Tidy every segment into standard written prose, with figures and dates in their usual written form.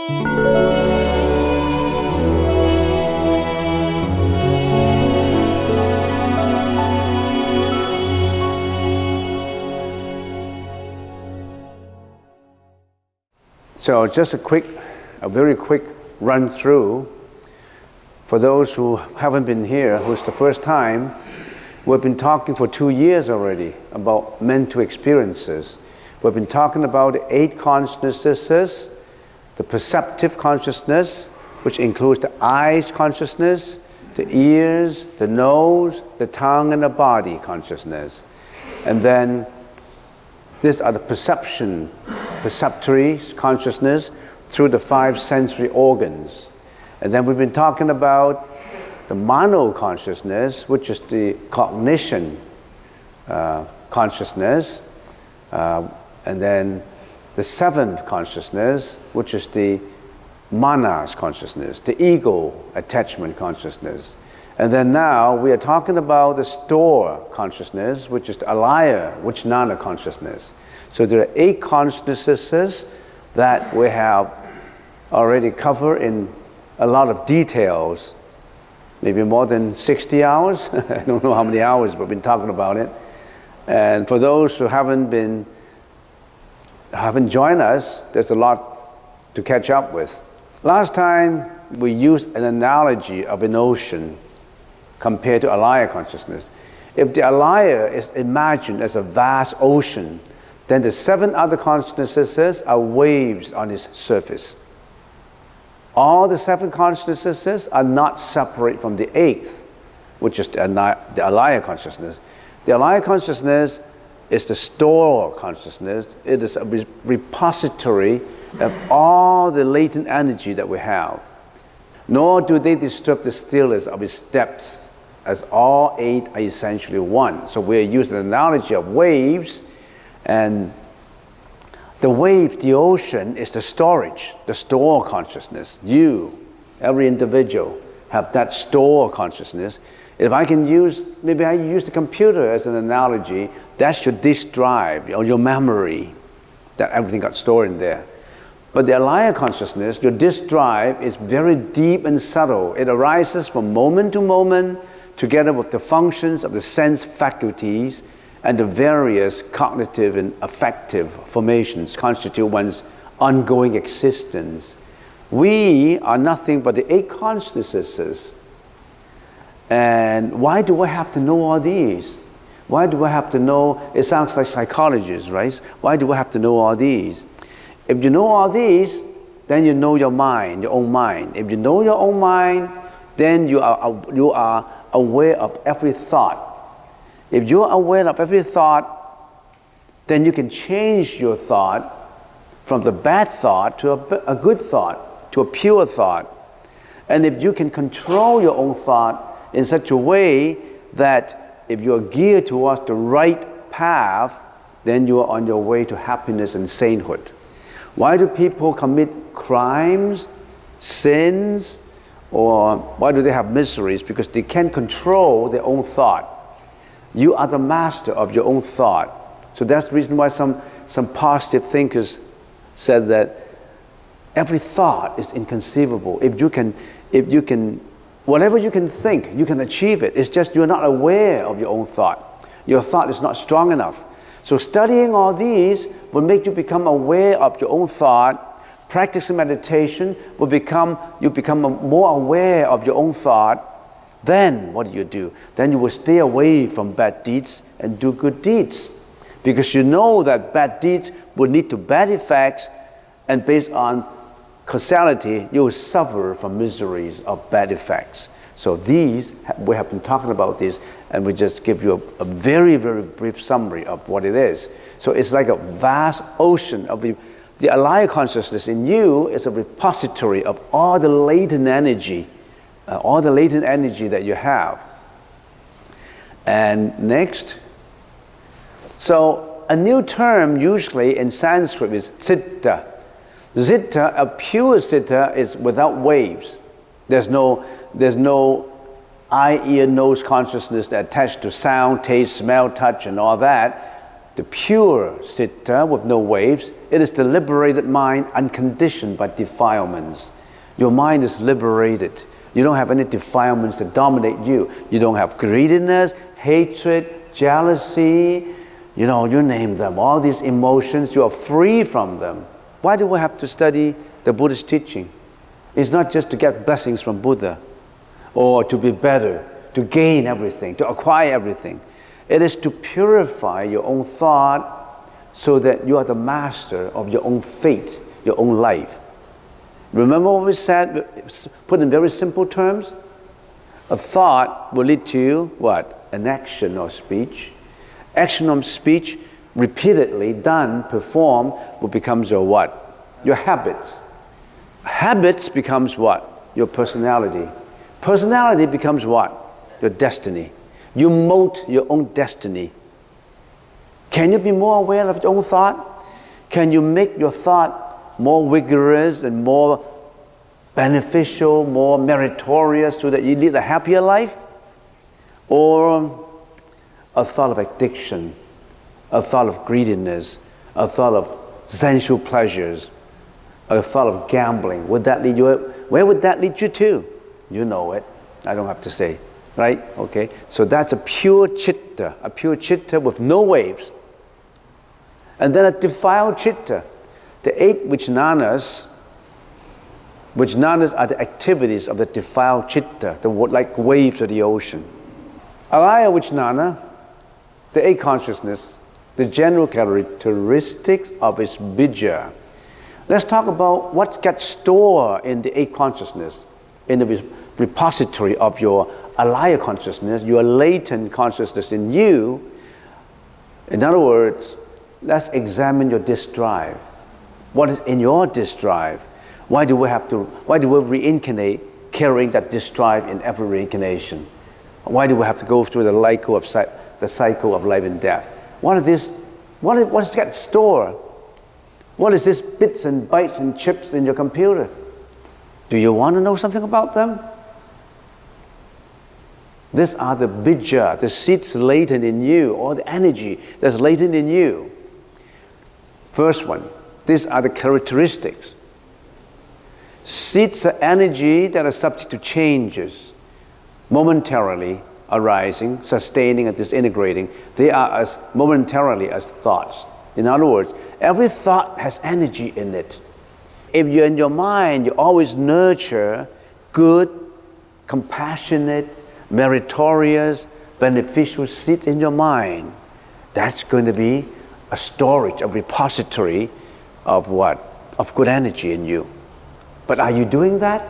So just a very quick run through for those who haven't been here, who's the first time. We've been talking for 2 years already about mental experiences. We've been talking about the 8 consciousnesses, the perceptive consciousness, which includes the eyes consciousness, the ears, the nose, the tongue, and the body consciousness. And then these are the perceptory consciousness through the 5 sensory organs. And then we've been talking about the mano consciousness, which is the cognition consciousness. And then the 7th consciousness, which is the manas consciousness, the ego attachment consciousness. And then now we are talking about the store consciousness, which is the alaya, vijnana consciousness. So there are 8 consciousnesses that we have already covered in a lot of details, maybe more than 60 hours. I don't know how many hours we've been talking about it. And for those who haven't joined us, there's a lot to catch up with. Last time we used an analogy of an ocean compared to alaya consciousness. If the alaya is imagined as a vast ocean, then the 7 other consciousness are waves on its surface. All the 7 consciousnesses are not separate from the 8th, which is the alaya consciousness. The alaya consciousness is the store consciousness. It is a repository of all the latent energy that we have. Nor do they disturb the stillness of its depths, as all 8 are essentially one. So we're using an analogy of waves, and the wave, the ocean, is the storage, the store consciousness. You, every individual, have that store consciousness. If I can use, maybe I use the computer as an analogy, that's your disk drive, or your memory, that everything got stored in there. But the alaya consciousness, your disk drive, is very deep and subtle. It arises from moment to moment, together with the functions of the sense faculties and the various cognitive and affective formations constitute one's ongoing existence. We are nothing but the 8 consciousnesses. And why do I have to know all these? Why do I have to know? It sounds like psychologists, right? Why do I have to know all these? If you know all these, then you know your mind, your own mind. If you know your own mind, then you are aware of every thought. If you're aware of every thought, then you can change your thought from the bad thought to a good thought, to a pure thought. And if you can control your own thought in such a way that if you're geared towards the right path, then you are on your way to happiness and sainthood. Why do people commit crimes, sins, or why do they have miseries? Because they can't control their own thought. You are the master of your own thought. So that's the reason why some positive thinkers said that every thought is inconceivable. If you can, whatever you can think, you can achieve it. It's just you're not aware of your own thought. Your thought is not strong enough. So studying all these will make you become aware of your own thought. Practicing meditation will you become more aware of your own thought. Then what do? Then you will stay away from bad deeds and do good deeds. Because you know that bad deeds will lead to bad effects, and based on causality, you will suffer from miseries of bad effects. So we have been talking about this, and we just give you a very, very brief summary of what it is. So it's like a vast ocean of the alaya consciousness in you is a repository of all the latent energy, that you have. And next, so a new term usually in Sanskrit is citta. Citta, a pure citta, is without waves. There's no eye, ear, nose consciousness that attached to sound, taste, smell, touch, and all that. the pure citta with no waves. It is the liberated mind unconditioned by defilements. Your mind is liberated. You don't have any defilements that dominate you. You don't have greediness, hatred, jealousy, you name them. All these emotions, you are free from them. Why do we have to study the Buddhist teaching? It's not just to get blessings from Buddha or to be better, to gain everything, to acquire everything. It is to purify your own thought so that you are the master of your own fate, your own life. Remember what we said, put in very simple terms? A thought will lead to what? An action or speech. Action or speech repeatedly done, performed, will becomes your what? Your habits. Habits becomes what? Your personality. Personality becomes what? Your destiny. You mold your own destiny. Can you be more aware of your own thought? Can you make your thought more vigorous and more beneficial, more meritorious so that you lead a happier life? Or a thought of addiction, a thought of greediness, a thought of sensual pleasures, a thought of gambling? Would that lead you? Where would that lead you to? You know it. I don't have to say, right? Okay. So that's a pure chitta with no waves. And then a defiled chitta. The 8 vijnanas are the activities of the defiled chitta, like waves of the ocean. Alaya vijnana, the 8 consciousness, the general characteristics of its bija. Let's talk about what gets stored in the 8 consciousness, in the repository of your alaya consciousness, your latent consciousness in you. In other words, let's examine your disk drive. What is in your disk drive? Why do we reincarnate carrying that disk drive in every reincarnation? Why do we have to go through the cycle of life and death? What is get stored? What is this bits and bytes and chips in your computer? Do you want to know something about them? These are the bija, the seeds latent in you, or the energy that's latent in you. First one, these are the characteristics. Seeds are energy that are subject to changes, momentarily arising, sustaining, and disintegrating. They are as momentarily as thoughts. In other words, every thought has energy in it. If you're in your mind, you always nurture good, compassionate, meritorious, beneficial seeds in your mind. That's going to be a storage, a repository of what? Of good energy in you. But are you doing that?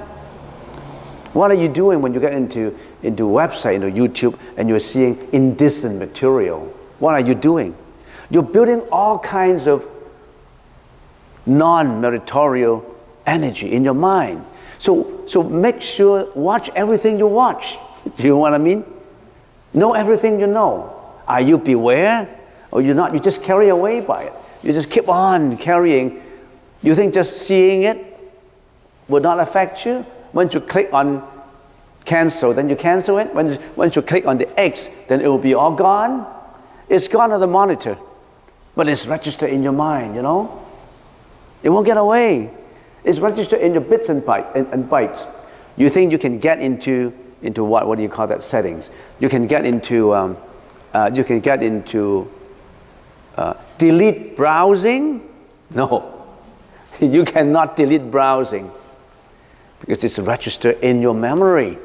What are you doing when you get into website, into YouTube, and you're seeing indecent material? What are you doing? You're building all kinds of non-meritorial energy in your mind. So make sure, watch everything you watch. Do you know what I mean? Know everything you know. Are you beware? Or you're not? You just carry away by it. You just keep on carrying. You think just seeing it will not affect you? Once you click on cancel, then you cancel it. Once you click on the X, then it will be all gone. It's gone on the monitor, but it's registered in your mind, It won't get away. It's registered in your bits and bytes. You think you can get into what do you call that, settings? You can get into delete browsing? No, you cannot delete browsing because it's registered in your memory.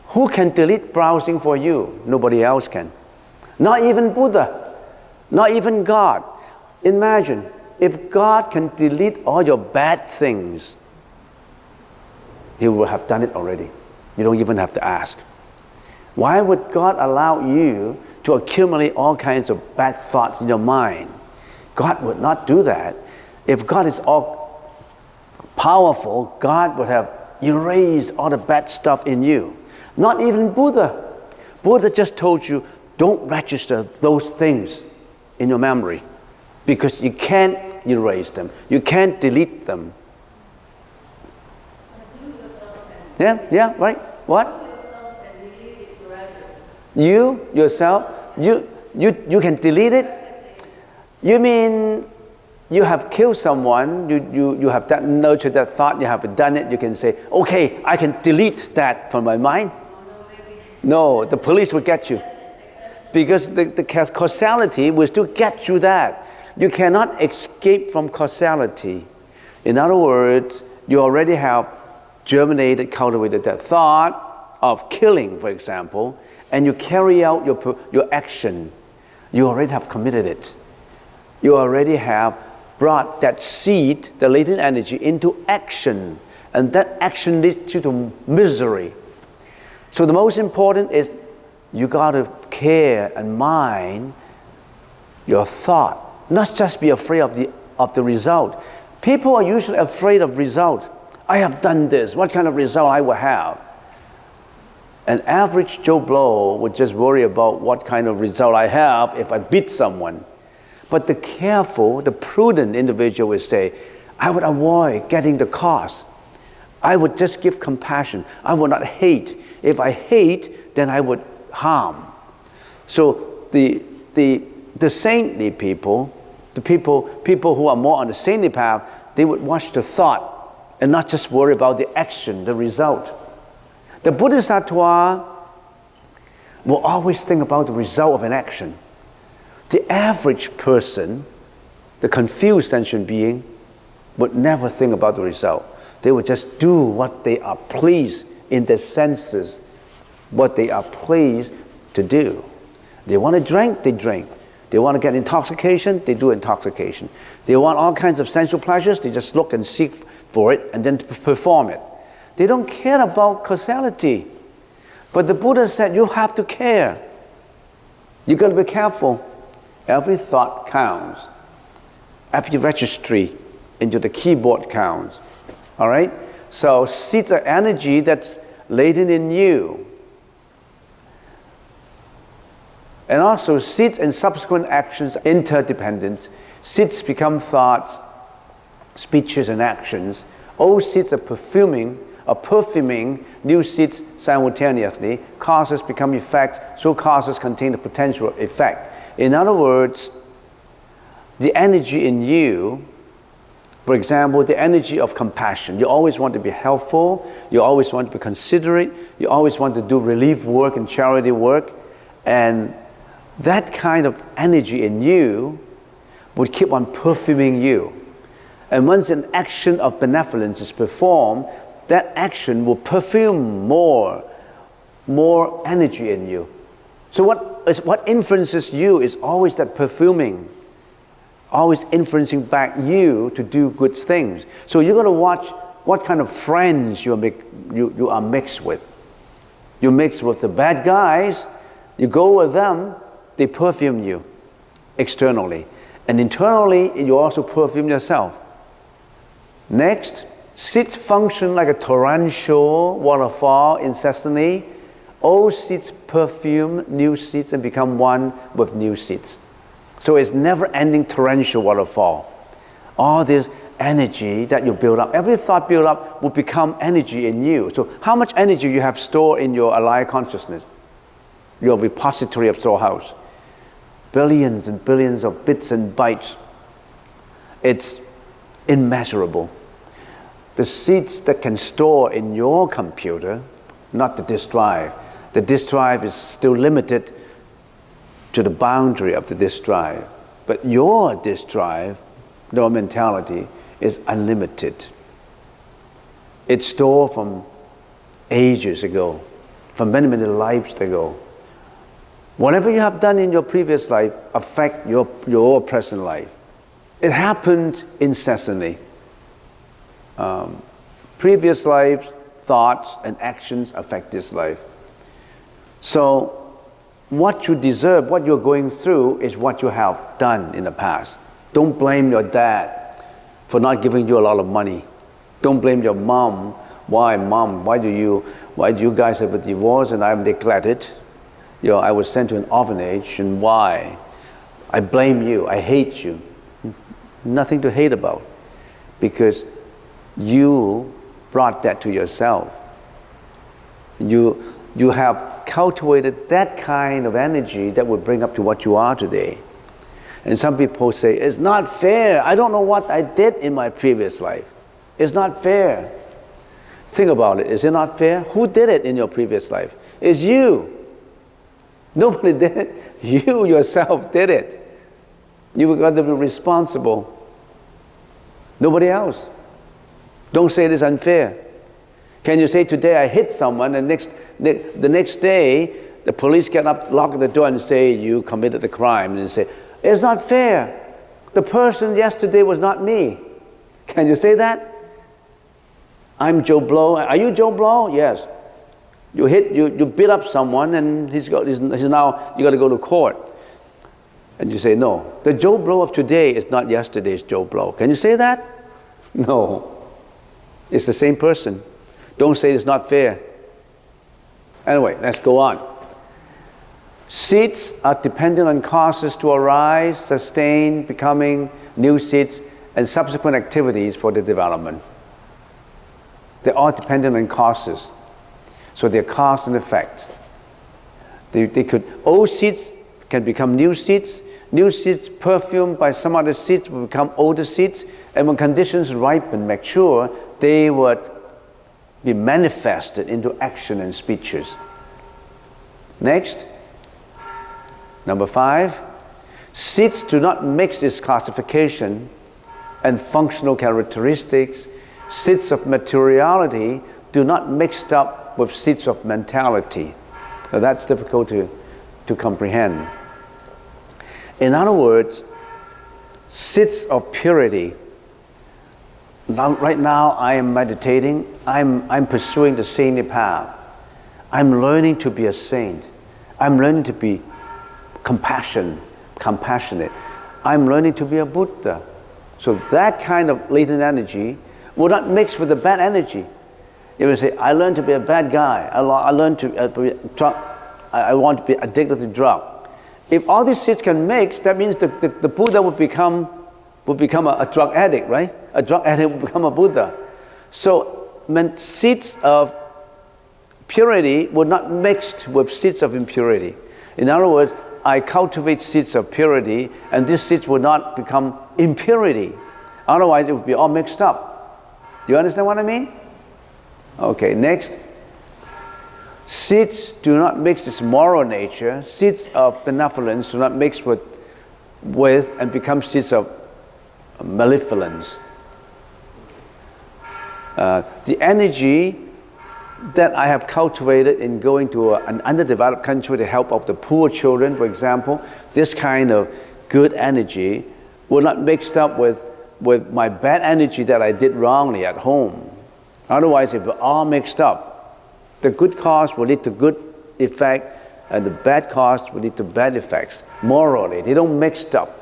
Who can delete browsing for you? Nobody else can. Not even Buddha, not even God. Imagine if God can delete all your bad things, He will have done it already. You don't even have to ask. Why would God allow you to accumulate all kinds of bad thoughts in your mind? God would not do that. If God is all powerful, God would have erased all the bad stuff in you. Not even Buddha. Buddha just told you, don't register those things in your memory because you can't erase them. You can't delete them. Yeah, right. What? You yourself, You can delete it? You mean you have killed someone, you have that, nurtured that thought, you have done it, you can say, okay, I can delete that from my mind? No, the police will get you. Because the causality will still get you that. You cannot escape from causality. In other words, you already have germinated, cultivated that thought of killing, for example, and you carry out your action. You already have committed it. You already have brought that seed, the latent energy, into action. And that action leads you to misery. So the most important is you got to care and mind your thought. Not just be afraid of the result. People are usually afraid of result. I have done this. What kind of result I will have? An average Joe Blow would just worry about what kind of result I have if I beat someone. But the careful, the prudent individual would say, I would avoid getting the cause. I would just give compassion. I would not hate. If I hate, then I would harm. So the saintly people, the people who are more on the saintly path, they would watch the thought and not just worry about the action, the result. The Bodhisattva will always think about the result of an action. The average person, the confused sentient being, would never think about the result. They would just do what they are pleased in their senses, what they are pleased to do. They want to drink, they drink. They want to get intoxication, they do intoxication. They want all kinds of sensual pleasures, they just look and seek for it and then perform it. They don't care about causality. But the Buddha said you have to care. You've got to be careful. Every thought counts. Every registry into the keyboard counts. All right? So seeds are energy that's latent in you. And also seeds and subsequent actions are interdependent. Seeds become thoughts, speeches, and actions. Old seeds are perfuming new seeds simultaneously. Causes become effects, so causes contain the potential effect. In other words, the energy in you, for example, the energy of compassion. You always want to be helpful. You always want to be considerate. You always want to do relief work and charity work. And that kind of energy in you would keep on perfuming you. And once an action of benevolence is performed, that action will perfume more energy in you. So what influences you is always that perfuming, always influencing back you to do good things. So you're going to watch what kind of friends you are mixed with. You mix with the bad guys, you go with them, they perfume you externally. And internally, you also perfume yourself. Next, seeds function like a torrential waterfall incessantly. Old seeds perfume new seeds and become one with new seeds. So it's never-ending torrential waterfall. All this energy that you build up, every thought build up will become energy in you. So how much energy you have stored in your alive consciousness, your repository of storehouse? Billions and billions of bits and bytes. It's immeasurable. The seeds that can store in your computer, not the disk drive. The disk drive is still limited to the boundary of the disk drive. But your disk drive, your mentality, is unlimited. It's stored from ages ago, from many, many lives ago. Whatever you have done in your previous life affects your present life. It happened incessantly. Previous lives, thoughts, and actions affect this life. So what you deserve, what you're going through, is what you have done in the past. Don't blame your dad for not giving you a lot of money. Don't blame your mom. Why, mom? Why do you guys have a divorce and I'm neglected? I was sent to an orphanage, and why? I blame you. I hate you. Nothing to hate about, because you brought that to yourself. You have cultivated that kind of energy that would bring up to what you are today. And some people say, it's not fair. I don't know what I did in my previous life. It's not fair. Think about it. Is it not fair? Who did it in your previous life? It's you. Nobody did it. You yourself did it. You got to be responsible. Nobody else. Don't say it is unfair. Can you say, today I hit someone, and the next day the police get up, lock the door and say, you committed the crime, and say, it's not fair. The person yesterday was not me. Can you say that? I'm Joe Blow. Are you Joe Blow? Yes. You beat up someone, and he's now, you got to go to court. And you say, no, the Joe Blow of today is not yesterday's Joe Blow. Can you say that? No. It's the same person. Don't say it's not fair. Anyway, let's go on. Seeds are dependent on causes to arise, sustain, becoming new seeds, and subsequent activities for the development. They're all dependent on causes. So they're cause and effect. Old seeds can become new seeds perfumed by some other seeds will become older seeds, and when conditions ripen, mature, they would be manifested into action and speeches. Next, number 5, seeds do not mix its classification and functional characteristics. Seeds of materiality do not mix up with seeds of mentality. Now that's difficult to comprehend. In other words, seeds of purity. Right now I am meditating, I'm pursuing the saintly path. I'm learning to be a saint. I'm learning to be compassionate. I'm learning to be a Buddha. So that kind of latent energy will not mix with the bad energy. You will say, I learned to be a bad guy. I learned to be I want to be addicted to drug. If all these seeds can mix, that means the Buddha would become a drug addict, right? A drug addict would become a Buddha. So seeds of purity would not mix with seeds of impurity. In other words, I cultivate seeds of purity, and these seeds would not become impurity. Otherwise, it would be all mixed up. You understand what I mean? Okay, next. Seeds do not mix its moral nature. Seeds of benevolence do not mix with and become seeds of malevolence. The energy that I have cultivated in going to an underdeveloped country to help of the poor children, for example, this kind of good energy will not mixed up with my bad energy that I did wrongly at home. Otherwise, if we're all mixed up, the good cause will lead to good effect, and the bad cause will lead to bad effects. Morally, they don't mix up.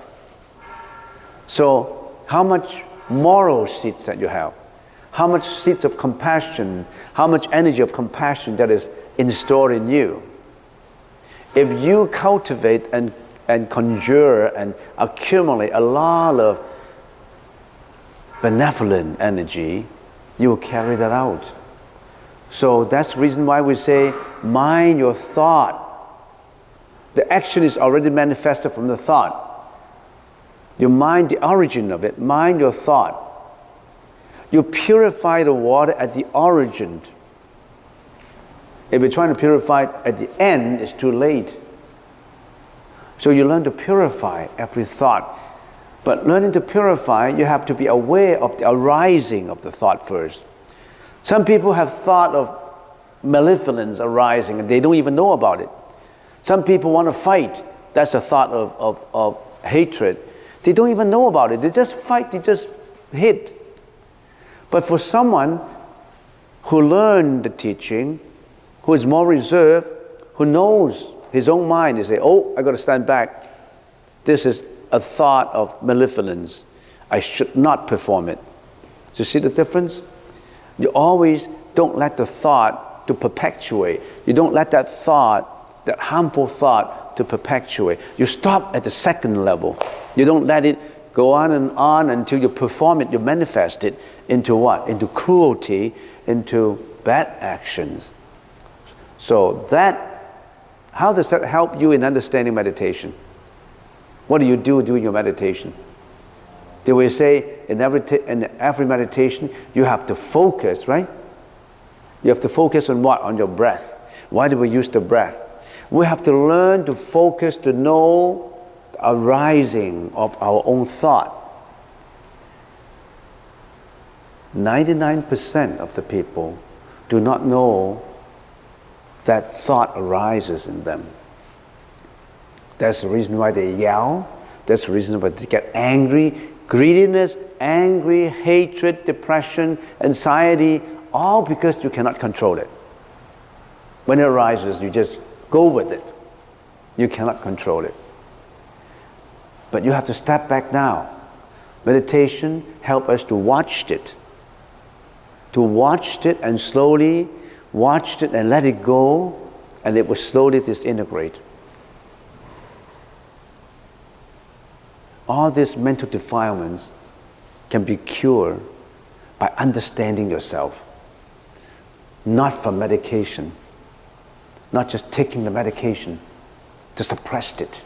So, how much moral seeds that you have? How much seeds of compassion? How much energy of compassion that is installed in you? If you cultivate and conjure and accumulate a lot of benevolent energy, you will carry that out. So that's the reason why we say, mind your thought. The action is already manifested from the thought. You mind the origin of it, mind your thought. You purify the water at the origin. If you're trying to purify it at the end, it's too late. So you learn to purify every thought. But learning to purify, you have to be aware of the arising of the thought first. Some people have thought of malevolence arising and they don't even know about it. Some people want to fight. That's a thought of hatred. They don't even know about it. They just fight, they just hit. But for someone who learned the teaching, who is more reserved, who knows his own mind, they say, oh, I got to stand back. This is a thought of malevolence. I should not perform it. Do you see the difference? You always don't let the thought to perpetuate. You don't let that thought, that harmful thought, to perpetuate. You stop at the second level. You don't let it go on and on until you perform it, you manifest it into what? Into cruelty, into bad actions. So that How does that help you in understanding meditation? What do you do during your meditation? Do we say in every meditation you have to focus, right? You have to focus on what? On your breath. Why do we use the breath? We have to learn to focus to know the arising of our own thought. 99% of the people do not know that thought arises in them. That's the reason why they yell. That's the reason why they get angry. Greediness, angry, hatred, depression, anxiety, all because you cannot control it. When it arises, you just go with it. You cannot control it. But you have to step back now. Meditation helps us to watch it. To watch it and slowly watch it and let it go, and it will slowly disintegrate. All these mental defilements can be cured by understanding yourself, not from medication, not just taking the medication to suppress it.